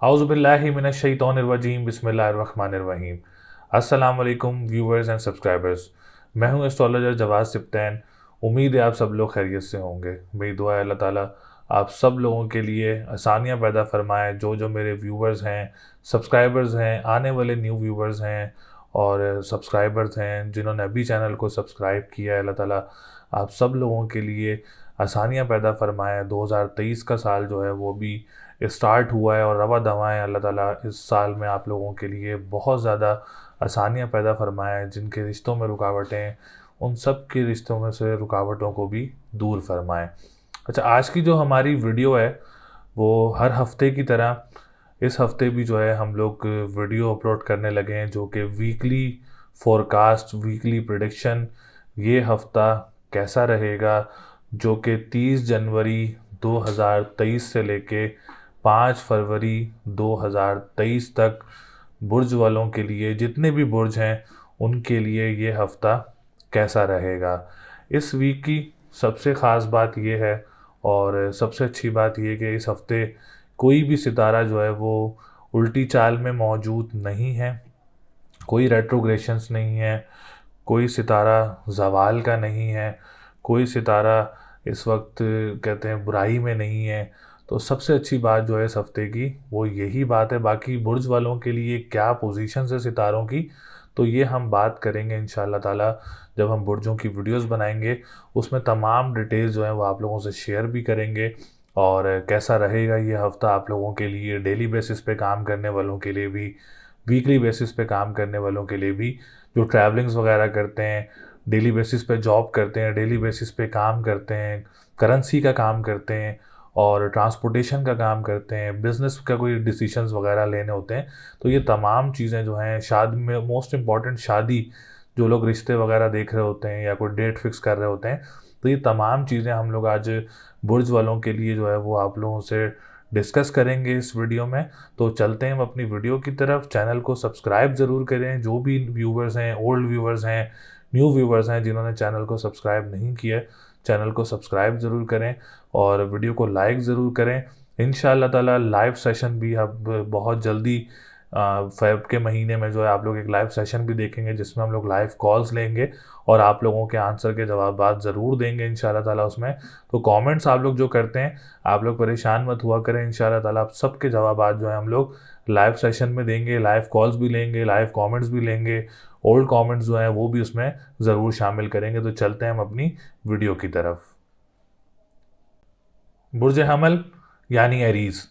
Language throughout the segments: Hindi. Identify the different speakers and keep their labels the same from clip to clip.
Speaker 1: औज़ुबिल्लाहि मिनश्शैतानिर्रजीम बिस्मिल्लाहिर्रहमानिर्रहीम। अस्सलाम वालेकुम व्यूअर्स एंड सब्सक्राइबर्स। मैं हूं एस्ट्रोलॉजर जवाद सिप्तैन। उम्मीद है आप सब लोग खैरियत से होंगे। मेरी दुआ है अल्लाह ताला आप सब लोगों के लिए आसानियां पैदा फरमाए। जो जो मेरे व्यूअर्स हैं, सब्सक्राइबर्स हैं, आने वाले न्यू व्यूअर्स हैं और सब्सक्राइबर्स हैं जिन्होंने अभी चैनल को सब्सक्राइब किया है, अल्लाह ताला आप सब लोगों के लिए आसानियां पैदा फरमाए। 2023 का साल जो है वो भी स्टार्ट हुआ है और रवा दवाएँ अल्लाह ताला इस साल में आप लोगों के लिए बहुत ज़्यादा आसानियाँ पैदा फरमाएँ। जिनके रिश्तों में रुकावटें हैं, उन सब के रिश्तों में से रुकावटों को भी दूर फरमाएँ। अच्छा, आज की जो हमारी वीडियो है वो हर हफ्ते की तरह इस हफ्ते भी जो है हम लोग वीडियो अपलोड करने लगे हैं, जो कि वीकली फोरकास्ट, वीकली प्रेडिक्शन, ये हफ्ता कैसा रहेगा, जो कि 30 जनवरी 2023 से लेके 5 फरवरी 2023 तक बुर्ज वालों के लिए, जितने भी बुर्ज हैं उनके लिए ये हफ्ता कैसा रहेगा। इस वीक की सबसे ख़ास बात ये है और सबसे अच्छी बात ये कि इस हफ्ते कोई भी सितारा जो है वो उल्टी चाल में मौजूद नहीं है, कोई रेट्रोग्रेशंस नहीं है, कोई सितारा ज़वाल का नहीं है, कोई सितारा इस वक्त कहते हैं बुराई में नहीं है। तो सबसे अच्छी बात जो है इस हफ्ते की वो यही बात है। बाकी बुर्ज वालों के लिए क्या पोजीशन है सितारों की, तो ये हम बात करेंगे इंशाल्लाह ताला जब हम बुर्जों की वीडियोस बनाएंगे। उसमें तमाम डिटेल्स जो हैं वो आप लोगों से शेयर भी करेंगे और कैसा रहेगा ये हफ़्ता आप लोगों के लिए, डेली बेसिस पे काम करने वालों के लिए भी, वीकली बेसिस पे काम करने वालों के लिए भी, जो ट्रैवलिंग्स वगैरह करते हैं, डेली बेसिस पे जॉब करते हैं, डेली बेसिस पे काम करते हैं, करेंसी का काम करते हैं और ट्रांसपोर्टेशन का काम करते हैं, बिज़नेस का कोई डिसीशंस वगैरह लेने होते हैं। तो ये तमाम चीज़ें जो हैं शादी में, मोस्ट इम्पॉर्टेंट शादी, जो लोग रिश्ते वगैरह देख रहे होते हैं या कोई डेट फिक्स कर रहे होते हैं, तो ये तमाम चीज़ें हम लोग आज बुर्ज वालों के लिए जो है वो आप लोगों से डिस्कस करेंगे इस वीडियो में। तो चलते हैं हम अपनी वीडियो की तरफ। चैनल को सब्सक्राइब ज़रूर करें। जो भी व्यूवर्स हैं, ओल्ड व्यूवर्स हैं, न्यू व्यूवर्स हैं जिन्होंने चैनल को सब्सक्राइब नहीं किया, चैनल को सब्सक्राइब ज़रूर करें और वीडियो को लाइक ज़रूर करें। इंशाअल्लाह ताला लाइव सेशन भी अब बहुत जल्दी फ़ेब के महीने में जो है आप लोग एक लाइव सेशन भी देखेंगे, जिसमें हम लोग लाइव कॉल्स लेंगे और आप लोगों के आंसर के जवाबात ज़रूर देंगे इंशाअल्लाह ताला उसमें। तो कमेंट्स आप लोग जो करते हैं, आप लोग परेशान मत हुआ करें। इंशाअल्लाह ताला आप सबके जवाबात जो है हम लोग लाइव सेशन में देंगे, लाइव कॉल्स भी लेंगे, लाइव कमेंट्स भी लेंगे, ओल्ड कमेंट्स जो हैं वो भी उसमें ज़रूर शामिल करेंगे। तो चलते हैं हम अपनी वीडियो की तरफ। बुर्ज हमल यानी एरीज़,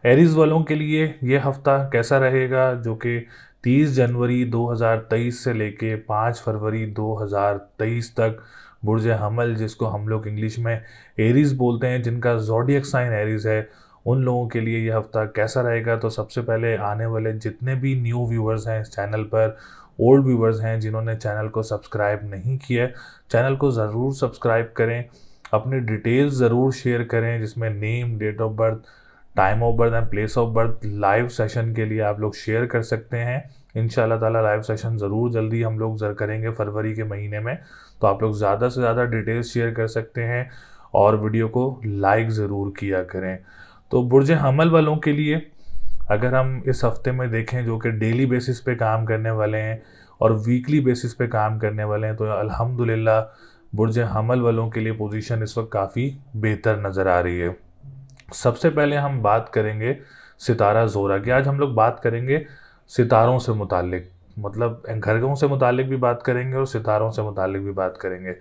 Speaker 1: एरीज़ वालों के लिए ये हफ़्ता कैसा रहेगा, जो कि 30 जनवरी 2023 से लेके 5 फरवरी 2023 तक बुर्ज हमल, जिसको हम लोग इंग्लिश में एरीज़ बोलते हैं, जिनका ज़ोडिएक साइन एरीज़ है, उन लोगों के लिए ये हफ़्ता कैसा रहेगा। तो सबसे पहले आने वाले जितने भी न्यू व्यूवर्स हैं इस चैनल पर, ओल्ड व्यूवर्स हैं जिन्होंने चैनल को सब्सक्राइब नहीं किया, चैनल को ज़रूर सब्सक्राइब करें, अपनी डिटेल्स ज़रूर शेयर करें, जिसमें name, date of birth, time of birth and place of birth. Live session के लिए आप लोग शेयर कर सकते हैं। इंशाल्लाह ताला लाइव सेशन ज़रूर जल्दी हम लोग करेंगे फरवरी के महीने में। तो आप लोग ज़्यादा से ज़्यादा डिटेल्स शेयर कर सकते हैं और वीडियो को लाइक ज़रूर किया करें। तो बुर्ज हमल वालों के लिए अगर हम इस हफ्ते में देखें, जो कि डेली बेसिस पे काम करने वाले हैं और वीकली बेसिस पे काम करने वाले हैं, तो अल्हम्दुलिल्लाह बुर्ज हमल वालों के लिए पोजीशन इस वक्त काफ़ी बेहतर नज़र आ रही है। सबसे पहले हम बात करेंगे सितारा ज़ोरा की। आज हम लोग बात करेंगे सितारों से मुतालिक, मतलब ग्रहों से मुतालिक भी बात करेंगे और सितारों से मुतालिक भी बात करेंगे।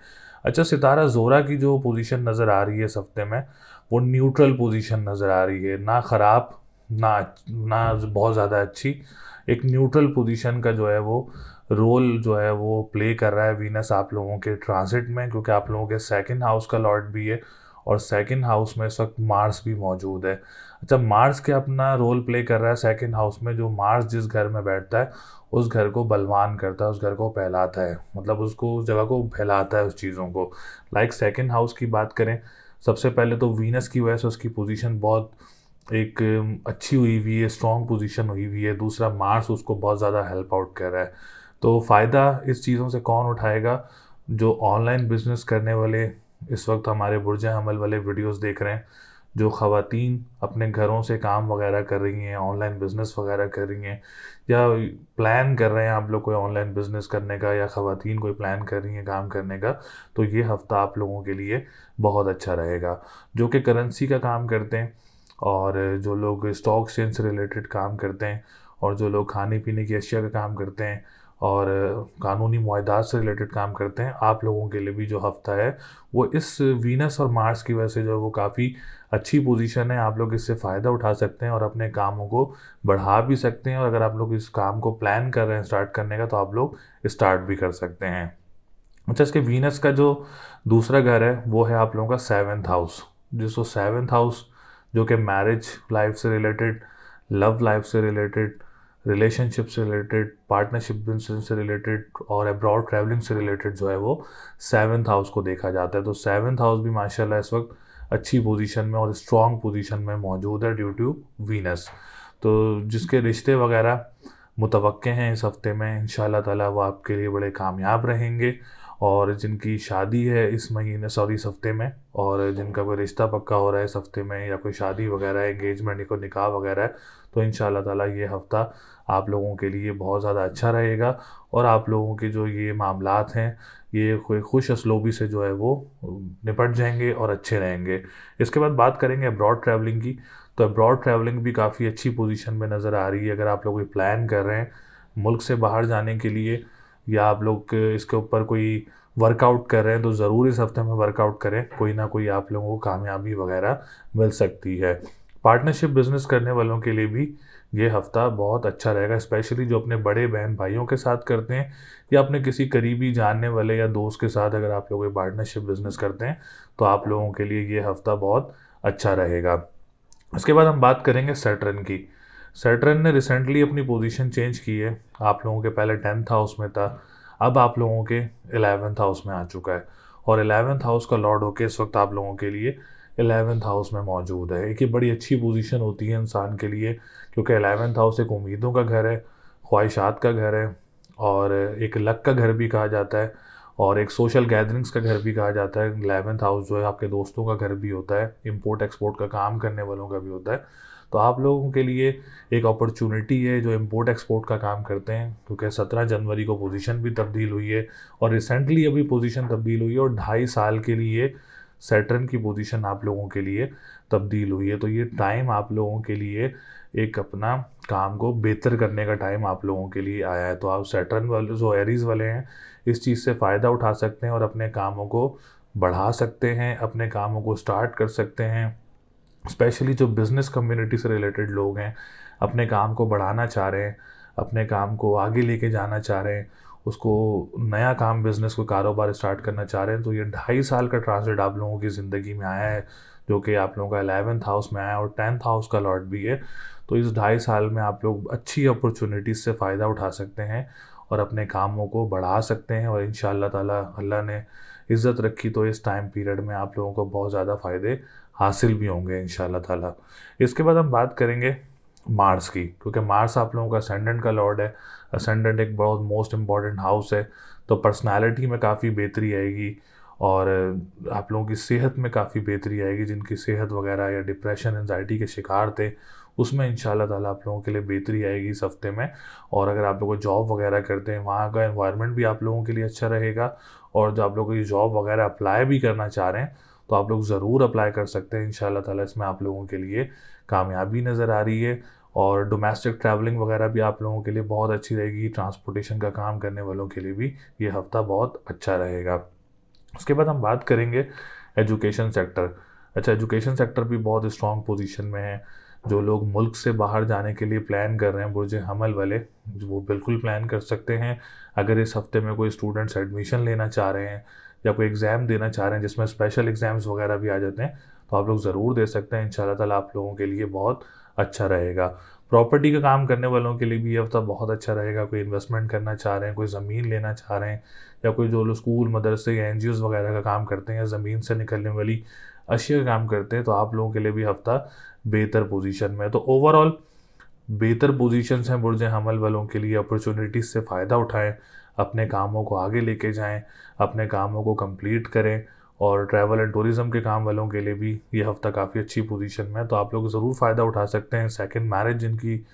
Speaker 1: अच्छा, सितारा ज़ोरा की जो पोजीशन नज़र आ रही है इस हफ्ते में, वो न्यूट्रल पोजीशन नज़र आ रही है, ना ख़राब ना बहुत ज़्यादा अच्छी। एक न्यूट्रल पोजीशन का जो है वो रोल जो है वो प्ले कर रहा है वीनस आप लोगों के ट्रांजिट में, क्योंकि आप लोगों के सेकंड हाउस का लॉर्ड भी है और सेकंड हाउस में इस वक्त मार्स भी मौजूद है। अच्छा, मार्स के अपना रोल प्ले कर रहा है सेकंड हाउस में। जो मार्स जिस घर में बैठता है उस घर को बलवान करता है, उस घर को फैलाता है, मतलब उसको उस जगह को फैलाता है, उस चीज़ों को। लाइक सेकंड हाउस की बात करें, सबसे पहले तो वीनस की वजह से उसकी पोजीशन बहुत एक अच्छी हुई हुई है, स्ट्रॉन्ग पोजीशन हुई हुई है। दूसरा, मार्स उसको बहुत ज़्यादा हेल्प आउट कर रहा है। तो फ़ायदा इस चीज़ों से कौन उठाएगा? जो ऑनलाइन बिजनेस करने वाले इस वक्त हमारे बुर्ज हमल वाले वीडियोस देख रहे हैं, जो ख़वातीन अपने घरों से काम वगैरह कर रही हैं, ऑनलाइन बिज़नेस वगैरह कर रही हैं, या प्लान कर रहे हैं आप लोग कोई ऑनलाइन बिज़नेस करने का, या ख़वातीन कोई प्लान कर रही हैं काम करने का, तो ये हफ़्ता आप लोगों के लिए बहुत अच्छा रहेगा। जो कि करेंसी का काम करते हैं, और जो लोग स्टॉक एक्सचेंज से रिलेटेड काम करते हैं, और जो लोग खाने पीने की अशिया का काम करते हैं, और कानूनी मुआहदात से रिलेटेड काम करते हैं, आप लोगों के लिए भी जो हफ़्ता है वो इस वीनस और मार्स की वजह से जो है वो काफ़ी अच्छी पोजीशन है। आप लोग इससे फ़ायदा उठा सकते हैं और अपने कामों को बढ़ा भी सकते हैं, और अगर आप लोग इस काम को प्लान कर रहे हैं स्टार्ट करने का, तो आप लोग स्टार्ट भी कर सकते हैं। अच्छा, इसके वीनस का जो दूसरा घर है वो है आप लोगों का 7th हाउस। जिसको 7th हाउस जो कि मैरिज लाइफ से रिलेटेड, लव लाइफ से रिलेटेड, रिलेशनशिप से रिलेटेड, पार्टनरशिप बिजनेस से रिलेटेड और अब्रॉड ट्रैवलिंग से रिलेटेड जो है वो 7th हाउस को देखा जाता है। तो 7th हाउस भी माशाल्लाह इस वक्त अच्छी पोजीशन में और स्ट्रॉन्ग पोजीशन में मौजूद है ड्यू टू वीनस। तो जिसके रिश्ते वगैरह मुतवक्के हैं इस हफ़्ते में, इंशाल्लाह ताला वो आपके लिए बड़े कामयाब रहेंगे। और जिनकी शादी है इस महीने, सॉरी इस हफ़्ते में, और जिनका कोई रिश्ता पक्का हो रहा है इस हफ़्ते में, या कोई शादी वगैरह है, एंगेजमेंट या कोई निकाह वगैरह है, तो इंशाल्लाह ताला ये हफ़्ता आप लोगों के लिए बहुत ज़्यादा अच्छा रहेगा। और आप लोगों के जो ये मामलात हैं ये कोई खुश असलोबी से जो है वो निपट जाएंगे और अच्छे रहेंगे। इसके बाद बात करेंगे अब्रॉड ट्रैवलिंग की। तो अब्रॉड ट्रैवलिंग भी काफ़ी अच्छी पोजीशन में नज़र आ रही है। अगर आप लोग कोई प्लान कर रहे हैं मुल्क से बाहर जाने के लिए, या आप लोग इसके ऊपर कोई वर्कआउट कर रहे हैं, तो ज़रूर इस हफ्ते में वर्कआउट करें, कोई ना कोई आप लोगों को कामयाबी वगैरह मिल सकती है। पार्टनरशिप बिजनेस करने वालों के लिए भी ये हफ़्ता बहुत अच्छा रहेगा, स्पेशली जो अपने बड़े बहन भाइयों के साथ करते हैं, या अपने किसी करीबी जानने वाले या दोस्त के साथ अगर आप लोग पार्टनरशिप बिजनेस करते हैं, तो आप लोगों के लिए ये हफ़्ता बहुत अच्छा रहेगा। उसके बाद हम बात करेंगे सैटर्न की। सैटर्न ने रिसेंटली अपनी पोजीशन चेंज की है। आप लोगों के पहले 10th हाउस में था, अब आप लोगों के 11th हाउस में आ चुका है, और 11th हाउस का लॉर्ड होके इस वक्त आप लोगों के लिए 11th हाउस में मौजूद है। एक ये बड़ी अच्छी पोजीशन होती है इंसान के लिए, क्योंकि 11th हाउस एक उम्मीदों का घर है, ख्वाहिशात का घर है, और एक लक का घर भी कहा जाता है, और एक सोशल गैदरिंग्स का घर भी कहा जाता है। 11th हाउस जो है आपके दोस्तों का घर भी होता है, इंपोर्ट एक्सपोर्ट का काम करने वालों का भी होता है। तो आप लोगों के लिए एक अपॉर्चुनिटी है जो इंपोर्ट एक्सपोर्ट का काम करते हैं, क्योंकि 17 जनवरी को पोजीशन भी तब्दील हुई है, और रिसेंटली अभी पोजीशन तब्दील हुई है, और 2.5 साल के लिए सैटर्न की पोजीशन आप लोगों के लिए तब्दील हुई है। तो ये टाइम आप लोगों के लिए एक अपना काम को बेहतर करने का टाइम आप लोगों के लिए आया है। तो आप सैटर्न वाले जो एरीज वाले हैं इस चीज़ से फ़ायदा उठा सकते हैं और अपने कामों को बढ़ा सकते हैं, अपने कामों को स्टार्ट कर सकते हैं। स्पेशली जो बिज़नेस कम्युनिटी से रिलेटेड लोग हैं, अपने काम को बढ़ाना चाह रहे हैं, अपने काम को आगे लेके जाना चाह रहे हैं, उसको नया काम, बिज़नेस को, कारोबार स्टार्ट करना चाह रहे हैं, तो ये 2.5 साल का ट्रांजिट आप लोगों की ज़िंदगी में आया है, जो कि आप लोगों का 11th हाउस में आया है और 10th हाउस का लॉर्ड भी है। तो इस 2.5 साल में आप लोग अच्छी अपॉर्चुनिटीज़ से फ़ायदा उठा सकते हैं और अपने कामों को बढ़ा सकते हैं, और इंशाअल्लाह ताला अल्लाह ने इज़्ज़त रखी तो इस टाइम पीरियड में आप लोगों को बहुत ज़्यादा फ़ायदे हासिल भी होंगे इंशाअल्लाह ताला। इसके बाद हम बात करेंगे मार्स की, क्योंकि मार्स आप लोगों का असेंडेंट का लॉर्ड है। असेंडेंट एक बहुत मोस्ट इम्पॉर्टेंट हाउस है, तो पर्सनालिटी में काफ़ी बेहतरी आएगी, और आप लोगों की सेहत में काफ़ी बेहतरी आएगी। जिनकी सेहत वगैरह या डिप्रेशन, एंजाइटी के शिकार थे, उसमें इंशाल्लाह ताला आप लोगों के लिए बेहतरी आएगी इस हफ्ते में। और अगर आप लोग जॉब वगैरह करते हैं, वहाँ का एनवायरनमेंट भी आप लोगों के लिए अच्छा रहेगा, और जो आप लोग ये जॉब वगैरह अप्लाई भी करना चाह रहे हैं, तो आप लोग ज़रूर अप्लाई कर सकते हैं। इंशाल्लाह ताला इसमें आप लोगों के लिए कामयाबी नज़र आ रही है। और डोमेस्टिक ट्रैवलिंग वगैरह भी आप लोगों के लिए बहुत अच्छी रहेगी। ट्रांसपोर्टेशन का काम करने वालों के लिए भी ये हफ़्ता बहुत अच्छा रहेगा। उसके बाद हम बात करेंगे एजुकेशन सेक्टर। अच्छा, एजुकेशन सेक्टर भी बहुत स्ट्रॉन्ग पोजीशन में है। जो लोग मुल्क से बाहर जाने के लिए प्लान कर रहे हैं, बुर्ज हमल वाले, वो बिल्कुल प्लान कर सकते हैं। अगर इस हफ्ते में कोई स्टूडेंट्स एडमिशन लेना चाह रहे हैं या कोई एग्ज़ाम देना चाह रहे हैं जिसमें स्पेशल एग्ज़ाम्स वगैरह भी आ जाते हैं, तो आप लोग ज़रूर दे सकते हैं। इंशाल्लाह ताला आप लोगों के लिए बहुत अच्छा रहेगा। प्रॉपर्टी का काम करने वालों के लिए भी ये हफ्ता बहुत अच्छा रहेगा। कोई इन्वेस्टमेंट करना चाह रहे हैं, कोई ज़मीन लेना चाह रहे हैं, या कोई जो लोग स्कूल, मदरसे या एनजीओज़ वगैरह का काम करते हैं, या ज़मीन से निकलने वाली अशिया का काम करते हैं, तो आप लोगों के लिए भी हफ्ता बेहतर पोजीशन में है। तो ओवरऑल बेहतर पोजीशंस हैं बुर्ज हमल वालों के लिए। अपॉर्चुनिटीज़ से फ़ायदा उठाएं, अपने कामों को आगे लेके जाएं, अपने कामों को कंप्लीट करें, और ट्रैवल एंड टूरिज़्म के काम वालों के लिए भी ये हफ़्ता काफ़ी अच्छी पोजीशन में है, तो आप लोग ज़रूर फ़ायदा उठा सकते हैं। सेकंड मैरिज जिनकी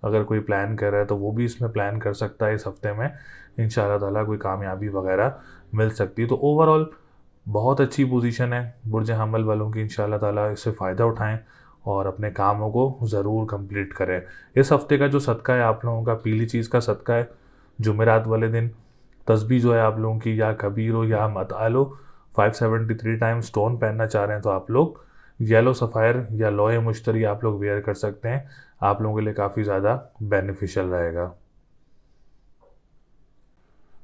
Speaker 1: अगर कोई प्लान कर रहा है तो वो भी इसमें प्लान कर सकता है इस हफ़्ते में। इंशाल्लाह ताला कोई कामयाबी वगैरह मिल सकती है। तो ओवरऑल बहुत अच्छी पोजीशन है बुर्ज हमल वालों की। इंशाल्लाह ताला इससे फ़ायदा उठाएं और अपने कामों को ज़रूर कंप्लीट करें। इस हफ़्ते का जो सदका है आप लोगों का, पीली चीज़ का सदका है। जुमेरात वाले दिन तस्बीह जो है आप लोगों की, या कबीर हो या मत आलो 573 टाइम स्टोन पहनना चाह रहे हैं तो आप लोग येलो सफ़ायर या लोहे मुश्तरी आप लोग वेयर कर सकते हैं। आप लोगों के लिए काफ़ी ज़्यादा बेनिफिशियल रहेगा।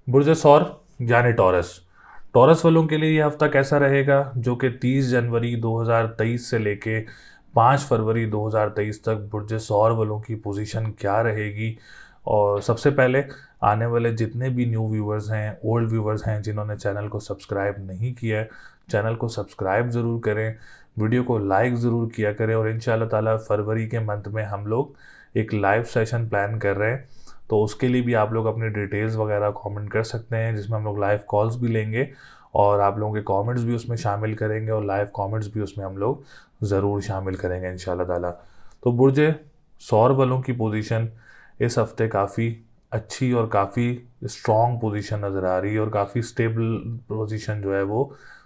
Speaker 1: बुर्ज सौर यानी टॉरस, टॉरस वालों के लिए ये हफ्ता कैसा रहेगा, जो कि 30 जनवरी 2023 से लेके 5 फरवरी 2023 तक बुर्ज सौर वालों की पोजीशन क्या रहेगी। और सबसे पहले आने वाले जितने भी न्यू व्यूवर्स हैं, ओल्ड व्यूवर्स हैं जिन्होंने चैनल को सब्सक्राइब नहीं किया है, चैनल को सब्सक्राइब ज़रूर करें, वीडियो को लाइक ज़रूर किया करें। और इंशाल्लाह ताला फरवरी के मंथ में हम लोग एक लाइव सेशन प्लान कर रहे हैं, तो उसके लिए भी आप लोग अपनी डिटेल्स वगैरह कमेंट कर सकते हैं, जिसमें हम लोग लाइव कॉल्स भी लेंगे और आप लोगों के कमेंट्स भी उसमें शामिल करेंगे और लाइव कमेंट्स भी उसमें हम लोग ज़रूर शामिल करेंगे इंशाल्लाह ताला। तो बुर्ज सौर वालों की पोजीशन इस हफ्ते काफ़ी अच्छी और काफ़ी स्ट्रॉन्ग पोजीशन नज़र आ रही है और काफ़ी स्टेबल पोजीशन जो है वो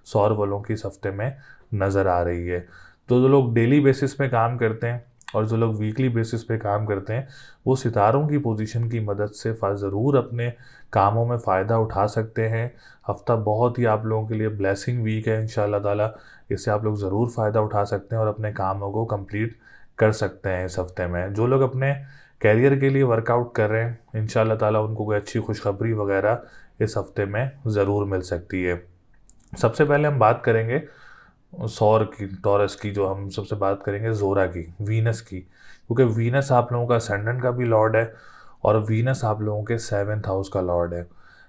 Speaker 1: सौर वालों की इस हफ्ते में नज़र आ रही है। तो जो लोग डेली बेसिस पे काम करते हैं और जो लोग वीकली बेसिस पे काम करते हैं, वो सितारों की पोजीशन की मदद से ज़रूर अपने कामों में फ़ायदा उठा सकते हैं। हफ्ता बहुत ही आप लोगों के लिए ब्लेसिंग वीक है इंशाल्लाह ताला। इससे आप लोग ज़रूर फ़ायदा उठा सकते हैं और अपने कामों को कंप्लीट कर सकते हैं इस हफ्ते में। जो लोग अपने कैरियर के लिए वर्कआउट कर रहे हैं, इंशाल्लाह ताला उनको कोई अच्छी खुशखबरी वगैरह इस हफ्ते में ज़रूर मिल सकती है। सबसे पहले हम बात करेंगे सौर की, टॉरस की, जो हम सबसे बात करेंगे ज़ोरा की, वीनस की, क्योंकि वीनस आप लोगों का असेंडेंट का भी लॉर्ड है और वीनस आप लोगों के 7th हाउस का लॉर्ड है।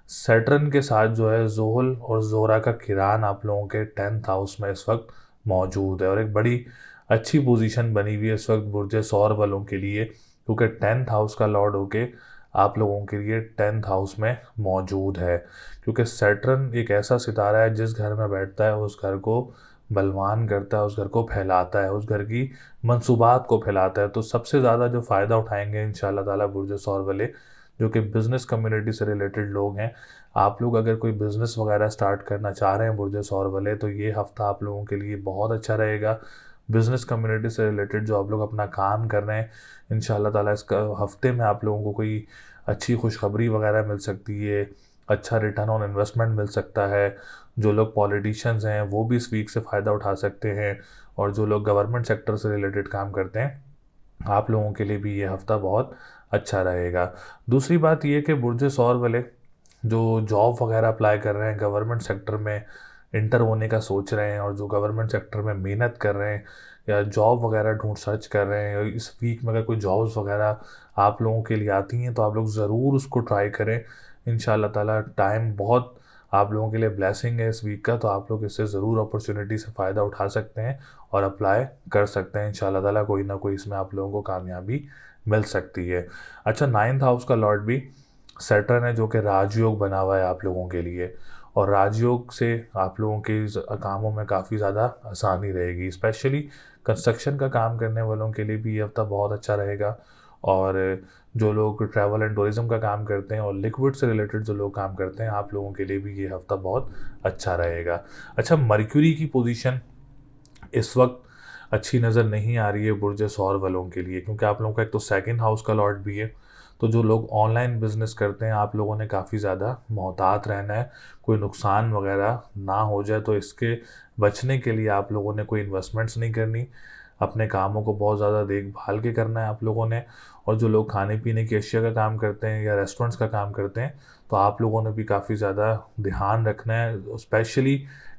Speaker 1: सैटर्न के साथ जो है ज़ोहल और ज़ोरा का किरान आप लोगों के 10th हाउस में इस वक्त मौजूद है और एक बड़ी अच्छी पोजीशन बनी हुई है इस वक्त बुर्ज सौर वालों के लिए, क्योंकि 10th हाउस का लॉर्ड होके आप लोगों के लिए 10th हाउस में मौजूद है। क्योंकि सैटर्न एक ऐसा सितारा है जिस घर में बैठता है उस घर को बलवान करता है, उस घर को फैलाता है, उस घर की मंसूबात को फैलाता है। तो सबसे ज़्यादा जो फ़ायदा उठाएंगे इंशाल्लाह ताला बुर्ज सौर वाले, जो कि बिज़नेस कम्युनिटी से रिलेटेड लोग हैं। आप लोग अगर कोई बिज़नेस वगैरह स्टार्ट करना चाह रहे हैं बुर्ज सौर वाले, तो ये हफ़्ता आप लोगों के लिए बहुत अच्छा रहेगा। बिज़नेस कम्युनिटी से रिलेटेड जो आप लोग अपना काम कर रहे हैं, इंशाल्लाह ताला इस हफ़्ते में आप लोगों को कोई अच्छी खुशखबरी वगैरह मिल सकती है, अच्छा रिटर्न ऑन इन्वेस्टमेंट मिल सकता है। जो लोग पॉलिटिशियंस हैं वो भी इस वीक से फ़ायदा उठा सकते हैं और जो लोग गवर्नमेंट सेक्टर से रिलेटेड काम करते हैं, आप लोगों के लिए भी ये हफ़्ता बहुत अच्छा रहेगा। दूसरी बात ये कि बुर्ज सौर वाले जो जॉब वगैरह अप्लाई कर रहे हैं, गवर्नमेंट सेक्टर में इंटर होने का सोच रहे हैं और जो गवर्नमेंट सेक्टर में मेहनत कर रहे हैं या जॉब वगैरह ढूंढ सर्च कर रहे हैं, इस वीक में अगर कोई जॉब्स वगैरह आप लोगों के लिए आती हैं तो आप लोग ज़रूर उसको ट्राई करें। इंशाल्लाह ताला टाइम बहुत आप लोगों के लिए ब्लेसिंग है इस वीक का, तो आप लोग इससे ज़रूर अपॉर्चुनिटी से फ़ायदा उठा सकते हैं और अप्लाई कर सकते हैं। इंशाल्लाह ताला कोई ना कोई इसमें आप लोगों को कामयाबी मिल सकती है। अच्छा, 9th हाउस का लॉर्ड भी सैटर्न है, जो कि राजयोग बना हुआ है आप लोगों के लिए और राजयोग से आप लोगों के कामों में काफ़ी ज़्यादा आसानी रहेगी। स्पेशली कंस्ट्रक्शन का काम करने वालों के लिए भी ये हफ्ता बहुत अच्छा रहेगा और जो लोग ट्रैवल एंड टूरिज़्म का काम करते हैं और लिक्विड से रिलेटेड जो लोग काम करते हैं, आप लोगों के लिए भी ये हफ्ता बहुत अच्छा रहेगा। अच्छा, मर्क्यूरी की पोजीशन इस वक्त अच्छी नज़र नहीं आ रही है बुर्ज सौर वालों के लिए, क्योंकि आप लोगों का एक तो 2nd हाउस का लॉर्ड भी है। तो जो लोग ऑनलाइन बिजनेस करते हैं, आप लोगों ने काफ़ी ज़्यादा मोहतात रहना है, कोई नुकसान वगैरह ना हो जाए। तो इसके बचने के लिए आप लोगों ने कोई इन्वेस्टमेंट्स नहीं करनी, अपने कामों को बहुत ज़्यादा देखभाल के करना है आप लोगों ने। और जो लोग खाने पीने की अशिया का काम करते हैं या रेस्टोरेंट्स का काम करते हैं, तो आप लोगों ने भी काफ़ी ज़्यादा ध्यान रखना है। स्पेशली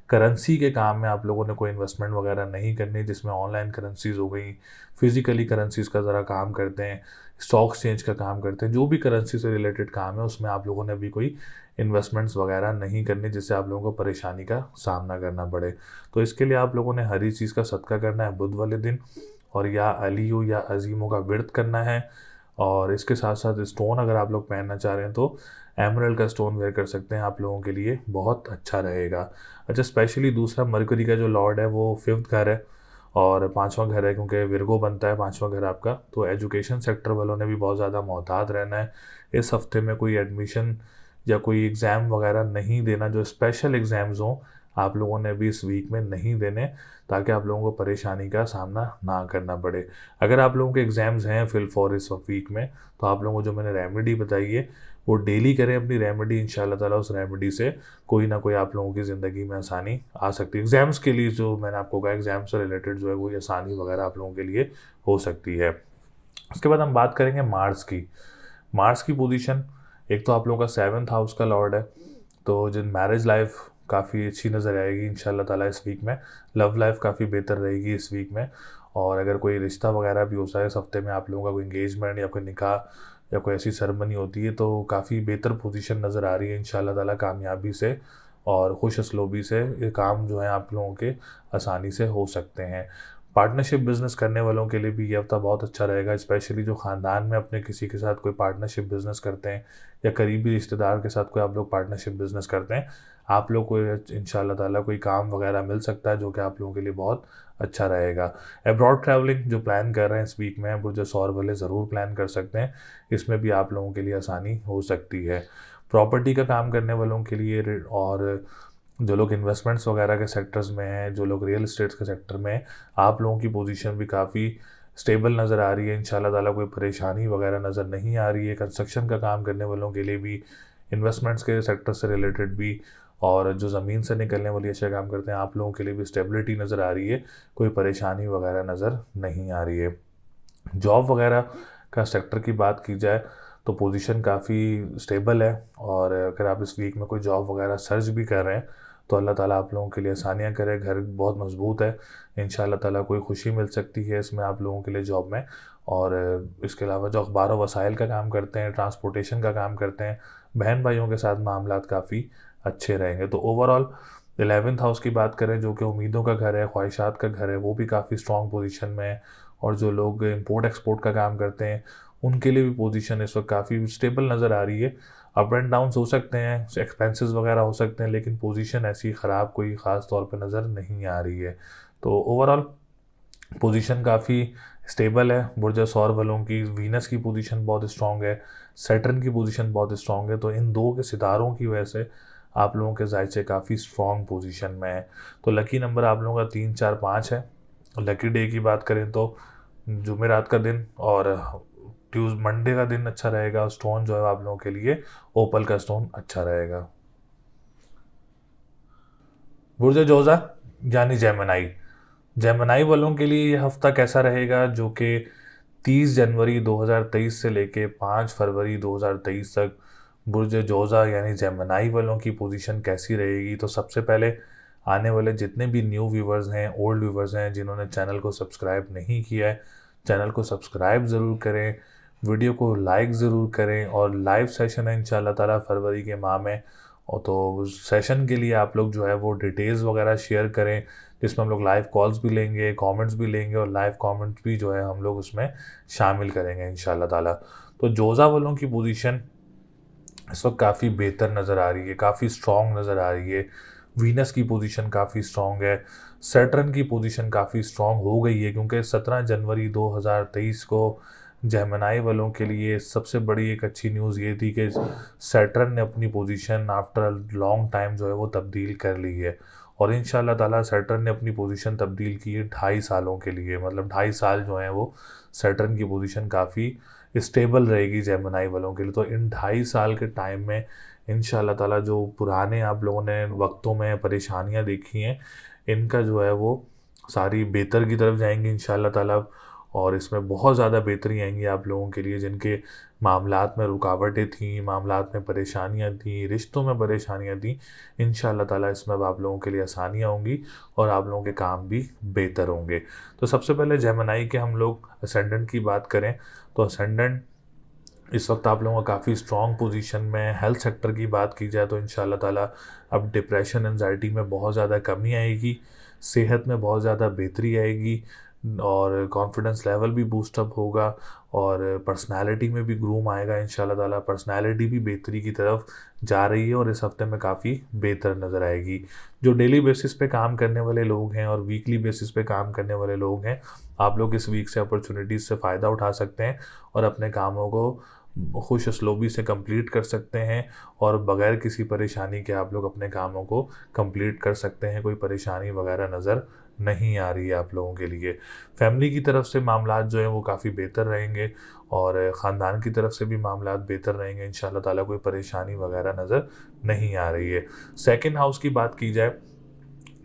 Speaker 1: करेंसी के काम में आप लोगों ने कोई इन्वेस्टमेंट वगैरह नहीं करनी, जिसमें ऑनलाइन करेंसीज हो गई, फिज़िकली करेंसीज का ज़रा काम करते हैं, स्टॉक एक्सचेंज का काम करते हैं, जो भी करेंसी से रिलेटेड काम है उसमें आप लोगों ने भी कोई इन्वेस्टमेंट्स वगैरह नहीं करनी, जिससे आप लोगों को परेशानी का सामना करना पड़े। तो इसके लिए आप लोगों ने हरी चीज़ का सदका करना है बुध वाले दिन, और या अलियो या अजीमों का व्रत करना है और इसके साथ साथ स्टोन अगर आप लोग पहनना चाह रहे हैं तो एमरल्ड का स्टोन वेयर कर सकते हैं, आप लोगों के लिए बहुत अच्छा रहेगा। अच्छा, स्पेशली दूसरा मरकरी का जो लॉर्ड है वो 5th घर है और 5वां घर है, क्योंकि विर्गो बनता है 5वां घर आपका। तो एजुकेशन सेक्टर वालों ने भी बहुत ज़्यादा मोहतात रहना है इस हफ्ते में। कोई एडमिशन या कोई एग्ज़ाम वगैरह नहीं देना, जो स्पेशल एग्ज़ाम्स हों आप लोगों ने भी इस वीक में नहीं देने, ताकि आप लोगों को परेशानी का सामना ना करना पड़े। अगर आप लोगों के एग्ज़ाम्स हैं फिल फॉर इस वीक में, तो आप लोगों को जो मैंने रेमेडी बताई है वो डेली करें अपनी रेमेडी। इंशाल्लाह ताला उस रेमेडी से कोई ना कोई आप लोगों की ज़िंदगी में आसानी आ सकती है। एग्ज़ाम्स के लिए जो मैंने आपको कहा, एग्ज़ाम से रिलेटेड जो है कोई आसानी वगैरह आप लोगों के लिए हो सकती है। उसके बाद हम बात करेंगे मार्स की। मार्स की पोजीशन, एक तो आप लोगों का 7th हाउस का लॉर्ड है, तो जिन मैरिज लाइफ काफ़ी अच्छी नज़र आएगी इंशाल्लाह ताला इस वीक में। लव लाइफ काफ़ी बेहतर रहेगी इस वीक में। और अगर कोई रिश्ता वगैरह भी होता है इस हफ्ते में, आप लोगों का कोई इंगेजमेंट या कोई निकाह या कोई ऐसी सेरेमनी होती है, तो काफ़ी बेहतर पोजीशन नज़र आ रही है इंशाल्लाह ताला। कामयाबी से और खुश असलोबी से ये काम जो है आप लोगों के आसानी से हो सकते हैं। पार्टनरशिप बिज़नेस करने वालों के लिए भी ये हफ्ता बहुत अच्छा रहेगा, स्पेशली जो ख़ानदान में अपने किसी के साथ कोई पार्टनरशिप बिज़नेस करते हैं या करीबी रिश्तेदार के साथ कोई आप लोग पार्टनरशिप बिज़नेस करते हैं, आप लोग को इंशाल्लाह ताला कोई काम वगैरह मिल सकता है, जो कि आप लोगों के लिए बहुत अच्छा रहेगा। अब्रॉड ट्रैवलिंग जो प्लान कर रहे हैं इस वीक में, बुर्ज सौर वाले ज़रूर प्लान कर सकते हैं, इसमें भी आप लोगों के लिए आसानी हो सकती है। प्रॉपर्टी का काम करने वालों के लिए और जो लोग इन्वेस्टमेंट्स वगैरह के सेक्टर्स में हैं, जो लोग रियल एस्टेट के सेक्टर में हैं, आप लोगों की पोजीशन भी काफ़ी स्टेबल नज़र आ रही है इंशाल्लाह ताला। कोई परेशानी वगैरह नज़र नहीं आ रही है। कंस्ट्रक्शन का काम करने वालों के लिए भी, इन्वेस्टमेंट्स के सेक्टर से रिलेटेड भी, और जो ज़मीन से निकलने वाली अच्छा काम करते हैं आप लोगों के लिए भी स्टेबिलिटी नज़र आ रही है। कोई परेशानी वगैरह नज़र नहीं आ रही है। जॉब वगैरह का सेक्टर की बात की जाए तो पोजीशन काफ़ी स्टेबल है, और अगर आप इस वीक में कोई जॉब वगैरह सर्च भी कर रहे हैं तो अल्लाह ताला आप लोगों के लिए आसानियाँ करे। घर बहुत मजबूत है, इंशाल्लाह ताला कोई खुशी मिल सकती है इसमें आप लोगों के लिए जॉब में। और इसके अलावा जो अखबार व वसाइल का काम करते हैं, ट्रांसपोर्टेशन का काम करते हैं, बहन भाइयों के साथ मामलात काफ़ी अच्छे रहेंगे। तो ओवरऑल 11th हाउस की बात करें, जो कि उम्मीदों का घर है, ख्वाहिशात का घर है, वो भी काफ़ी स्ट्रॉन्ग पोजीशन में है। और जो लोग इंपोर्ट एक्सपोर्ट का काम करते हैं उनके लिए भी पोजीशन इस वक्त काफ़ी स्टेबल नज़र आ रही है। अप एंड डाउन्स हो सकते हैं, एक्सपेंसेस वगैरह हो सकते हैं, लेकिन पोजीशन ऐसी ख़राब कोई ख़ास तौर पे नज़र नहीं आ रही है। तो ओवरऑल पोजीशन काफ़ी स्टेबल है। बुर्ज सौर वालों की वीनस की पोजीशन बहुत स्ट्रॉन्ग है, सैटर्न की पोजीशन बहुत स्ट्रॉन्ग है। तो इन दो के सितारों की वजह से आप लोगों के जायचे काफ़ी स्ट्रॉन्ग पोजीशन में है। तो लकी नंबर आप लोगों का 3, 4, 5 है। लकी डे की बात करें तो जुमेरात का दिन और मंडे का दिन अच्छा रहेगा। स्टोन जो है आप लोगों के लिए ओपल का स्टोन अच्छा रहेगा। बुर्ज जोज़ा यानी जेमिनी, जेमिनी वालों के लिए ये हफ्ता कैसा रहेगा, जो कि 30 जनवरी 2023 से लेके 5 फरवरी 2023 तक बुर्ज जोज़ा यानी जेमिनी वालों की पोजीशन कैसी रहेगी। तो सबसे पहले आने वाले जितने भी न्यू व्यूवर्स हैं, ओल्ड व्यूवर्स हैं, जिन्होंने चैनल को सब्सक्राइब नहीं किया है, चैनल को सब्सक्राइब ज़रूर करें, वीडियो को लाइक ज़रूर करें। और लाइव सेशन है इंशाल्लाह ताला फरवरी के माह में, और तो सेशन के लिए आप लोग जो है वो डिटेल्स वगैरह शेयर करें, जिसमें हम लोग लाइव कॉल्स भी लेंगे, कमेंट्स भी लेंगे, और लाइव कमेंट्स भी जो है हम लोग उसमें शामिल करेंगे इंशाल्लाह ताला। तो जोज़ा वालों की पोजीशन इस वक्त काफ़ी बेहतर नज़र आ रही है, काफ़ी स्ट्रॉन्ग नज़र आ रही है। वीनस की पोजीशन काफ़ी स्ट्रॉन्ग है, सैटर्न की पोजीशन काफ़ी स्ट्रॉन्ग हो गई है, क्योंकि 17 जनवरी 2023 को जेमिनी वालों के लिए सबसे बड़ी एक अच्छी न्यूज़ ये थी कि सैटर्न ने अपनी position after a long time जो है वो तब्दील कर ली है। और इंशाल्लाह ताला सैटर्न ने अपनी पोजीशन तब्दील की है 2.5 सालों के लिए, मतलब 2.5 साल जो हैं वो सैटर्न की पोजीशन काफ़ी स्टेबल रहेगी जेमिनी वालों के लिए। तो इन 2.5 साल के टाइम में इंशाल्लाह ताला जो पुराने आप लोगों ने वक्तों में परेशानियां देखी हैं, इनका जो है वो सारी बेहतर की तरफ जाएंगी इंशाल्लाह ताला। और इसमें बहुत ज़्यादा बेहतरी आएंगी आप लोगों के लिए, जिनके मामलात में रुकावटें थीं, मामलात में परेशानियां थीं, रिश्तों में परेशानियां थीं, इंशाल्लाह ताला इसमें अब आप लोगों के लिए आसानियां होंगी और आप लोगों के काम भी बेहतर होंगे। तो सबसे पहले जेमिनी के हम लोग असेंडेंट की बात करें, तो असेंडेंट इस वक्त आप लोगों का काफ़ी स्ट्रॉन्ग पोजीशन में। हेल्थ सेक्टर की बात की जाए तो इंशाल्लाह ताला अब डिप्रेशन एंजाइटी में बहुत ज़्यादा कमी आएगी, सेहत में बहुत ज़्यादा बेहतरी आएगी, और कॉन्फिडेंस लेवल भी बूस्टअप होगा और पर्सनालिटी में भी ग्रूम आएगा इंशाल्लाह ताला। पर्सनालिटी भी बेहतरी की तरफ जा रही है और इस हफ्ते में काफ़ी बेहतर नज़र आएगी। जो डेली बेसिस पे काम करने वाले लोग हैं और वीकली बेसिस पे काम करने वाले लोग हैं, आप लोग इस वीक से अपॉर्चुनिटीज़ से फ़ायदा उठा सकते हैं और अपने कामों को खुश असलोबी से कंप्लीट कर सकते हैं और बगैर किसी परेशानी के आप लोग अपने कामों को कंप्लीट कर सकते हैं। कोई परेशानी वगैरह नज़र नहीं आ रही है आप लोगों के लिए। फैमिली की तरफ से मामलात जो हैं वो काफ़ी बेहतर रहेंगे और ख़ानदान की तरफ से भी मामलात बेहतर रहेंगे इंशाल्लाह ताला। कोई परेशानी वगैरह नज़र नहीं आ रही है। सेकंड हाउस की बात की जाए